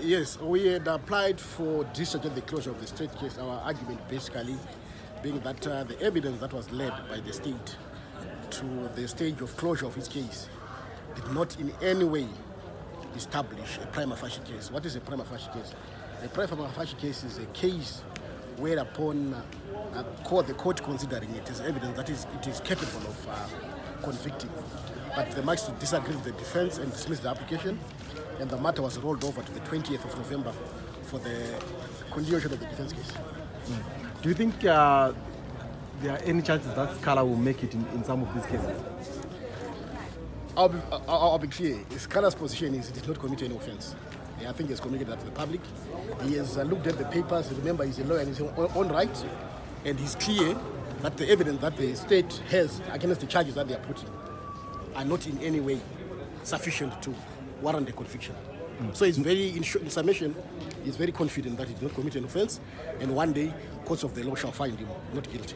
Yes, we had applied for discharge at the closure of the state case. Our argument basically being that the evidence that was led by the state to the stage of closure of its case did not in any way establish a prima facie case. What is a prima facie case? A prima facie case is a case whereupon the court considering it as evidence that it is capable of convicting. But the magistrate disagreed with the defense and dismissed the application, and the matter was rolled over to the 20th of November for the continuation of the defense case. Do you think there are any chances that Sikhala will make it in some of these cases? I'll be clear. Sikhala's position is he did not commit any offense. I think he has communicated that to the public. He has looked at the papers. Remember, he's a lawyer in his own right, and he's clear that the evidence that the state has against the charges that they are putting are not in any way sufficient to warrant a conviction. So he's very, in summation, he's very confident that he did not commit an offense, and one day, courts of the law shall find him not guilty.